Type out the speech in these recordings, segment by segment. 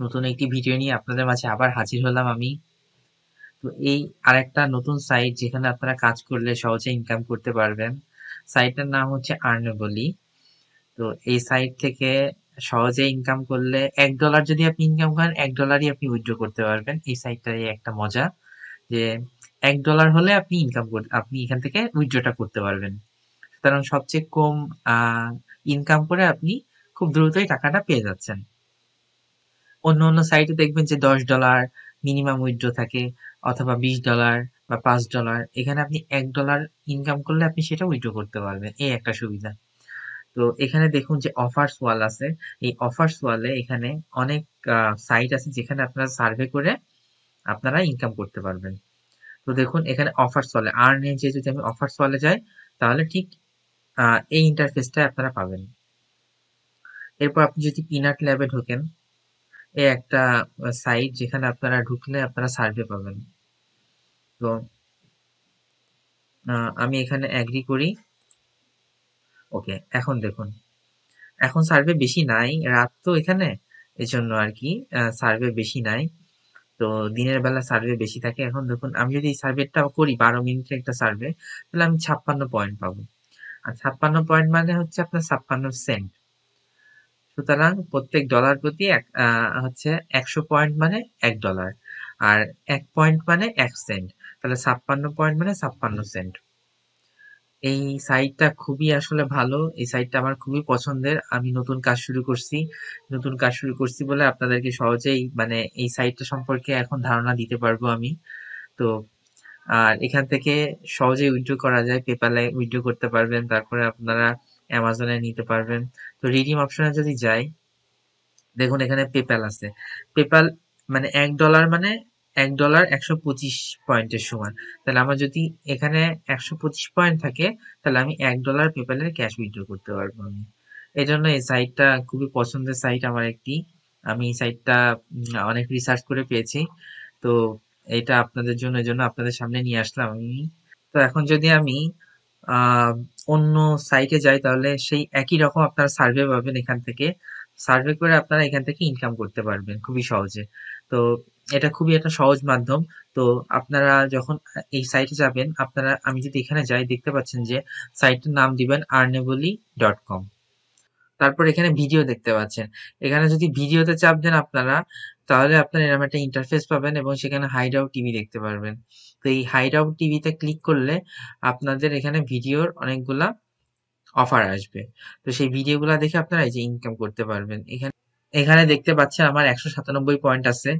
নতুন একটি ভিডিও নিয়ে আপনাদের মাঝে আবার হাজির হলাম আমি। তো এই আরেকটা নতুন সাইট যেখানে আপনারা কাজ করলে সহজে ইনকাম করতে পারবেন। সাইটটার নাম হচ্ছে আর্নেবলি। তো এই সাইট থেকে সহজে ইনকাম করলে $1 যদি আপনি ইনকাম করেন $1ই আপনি উইথড্র করতে পারবেন। এই সাইটটারই একটা মজা যে $1 হলে আপনি এখান থেকে উইথড্রটা করতে পারবেন। সুতরাং সবচেয়ে কম ইনকাম করে আপনি খুব দ্রুতই টাকাটা পেয়ে যাচ্ছেন। অন্য সাইটে দেখবেন যে $10 মিনিমাম উইথড্র থাকে অথবা $20 বা $5। এখানে আপনি $1 ইনকাম করলে আপনি সেটা উইথড্র করতে পারবেন। এই একটা সুবিধা। তো এখানে দেখুন যে অফার্স ওয়াল আছে। এই অফার্স ওয়ালে এখানে অনেক সাইট আছে যেখানে আপনারা সার্ভে করে আপনারা ইনকাম করতে পারবেন। তো দেখুন এখানে অফার্স ওয়ালে আর্ন এ যদি আমি অফার্স ওয়ালে যাই তাহলে ঠিক এই ইন্টারফেসটা আপনারা পাবেন। এরপর আপনি যদি পিনাট ল্যাবে ঢোকেন, এই একটা সাইট যেখানে আপনারা ঢুকলে আপনারা সার্ভে পাবেন। তো আমি এখানে এগ্রি করি। ওকে, এখন দেখুন এখন সার্ভে বেশি নাই, রাত তো এখানে, এজন্য আর কি সার্ভে বেশি নাই। তো দিনের বেলা সার্ভে বেশি থাকে। এখন দেখুন আমি যদি এই সার্ভেটা করি 12 মিনিটের একটা সার্ভে, তাহলে আমি 56 পয়েন্ট পাবো। আর 56 পয়েন্ট মানে হচ্ছে আপনার 56 সেন্ট। সুতরাং প্রত্যেক ডলার প্রতি হচ্ছে 100 পয়েন্ট মানে $1, আর 1 পয়েন্ট মানে 1 সেন্ট। তাহলে 56 পয়েন্ট মানে 56 সেন্ট। এই সাইটটা খুবই আসলে ভালো। এই সাইটটা আমার খুবই পছন্দের। আমি নতুন কাজ শুরু করছি বলে আপনাদেরকে সহজেই মানে এই সাইটটা সম্পর্কে এখন ধারণা দিতে পারবো আমি। তো আর এখান থেকে সহজেই উইথড্র করা যায়। পেপ্যালে উইথড্র করতে পারবেন, তারপরে আপনারা অ্যামাজনে নিতে পারবেন। তো রিডিম অপশনে যদি যাই, দেখুন এখানে পেপ্যাল আছে। পেপ্যাল মানে $1 মানে $1 125 পয়েন্টের সমান। তাহলে আমার যদি এখানে 125 পয়েন্ট থাকে তাহলে আমি $1 পেপ্যালের ক্যাশ উইথড্র করতে পারবো আমি। এই জন্য এই সাইটটা খুবই পছন্দের সাইট আমার একটি। আমি এই সাইটটা অনেক রিসার্চ করে পেয়েছি। তো এটা আপনাদের জন্য, এই জন্য আপনাদের সামনে নিয়ে আসলাম আমি। তো এখন যদি আমি আহ অন্য সাইটে যাই তাহলে সেই একই রকম আপনারা সার্ভে পাবেন এখান থেকে। সার্ভে করে আপনারা এখান থেকে ইনকাম করতে পারবেন খুবই সহজে। তো এটা খুবই একটা সহজ মাধ্যম। তো আপনারা যখন এই সাইটে যাবেন, আমি যদি এখানে যাই দেখতে পাচ্ছেন যে সাইটের নাম দিবেন earnably.com। তারপর এখানে ভিডিও দেখতে পাচ্ছেন। এখানে যদি ভিডিওতে চাপ দেন আপনারা, তাহলে আপনারা এরকম একটা ইন্টারফেস পাবেন এবং সেখানে হাইড আউট টিভি দেখতে পারবেন। তো এই হাইড আউট টিভিতে ক্লিক করলে আপনাদের এখানে ভিডিওর অনেকগুলা অফার আসবে। তো সেই ভিডিওগুলা দেখে আপনারা এই যে ইনকাম করতে পারবেন। এখানে দেখতে পাচ্ছেন আমার 197 পয়েন্ট আছে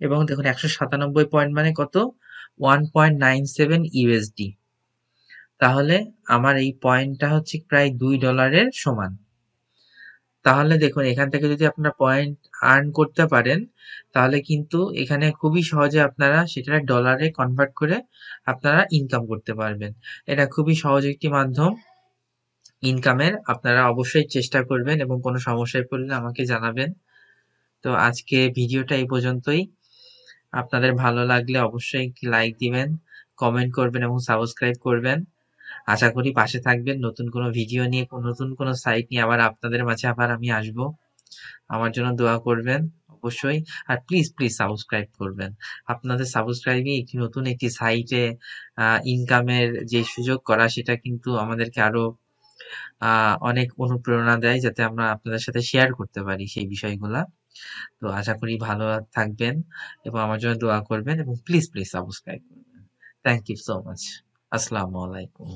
এবং দেখুন 197 পয়েন্ট মানে কত? 1.97 ইউএসডি। তাহলে আমার এই পয়েন্টটা হচ্ছে প্রায় $2 সমান। তাহলে দেখুন এখান থেকে যদি আপনারা পয়েন্ট আর্ন করতে পারেন তাহলে কিন্তু এখানে খুবই সহজে আপনারা সেটা ডলারে কনভার্ট করে আপনারা ইনকাম করতে পারবেন। এটা খুবই সহজ একটি মাধ্যম ইনকামের। আপনারা অবশ্যই চেষ্টা করবেন এবং কোনো সমস্যায় পড়লে আমাকে জানাবেন। তো আজকে ভিডিওটা এই পর্যন্তই। আপনাদের ভালো লাগলে অবশ্যই একটি লাইক দিবেন, কমেন্ট করবেন এবং সাবস্ক্রাইব করবেন। আশা করি পাশে থাকবেন। নতুন কোনো ভিডিও নিয়ে, নতুন কোনো সাইট নিয়ে আবার আপনাদের মাঝে আবার আমি আসবো। আমার জন্য দোয়া করবেন অবশ্যই। আর প্লিজ প্লিজ সাবস্ক্রাইব করবেন। আপনাদের সাবস্ক্রাইবই নতুন একটি সাইটে ইনকামের যে সুযোগ করা, সেটা কিন্তু আমাদেরকে আরো অনেক অনুপ্রেরণা দেয় যাতে আমরা আপনাদের সাথে শেয়ার করতে পারি সেই বিষয়গুলা। তো আশা করি ভালো থাকবেন এবং আমার জন্য দোয়া করবেন এবং প্লিজ প্লিজ সাবস্ক্রাইব করবেন। Thank you so much. আসসালামু আলাইকুম।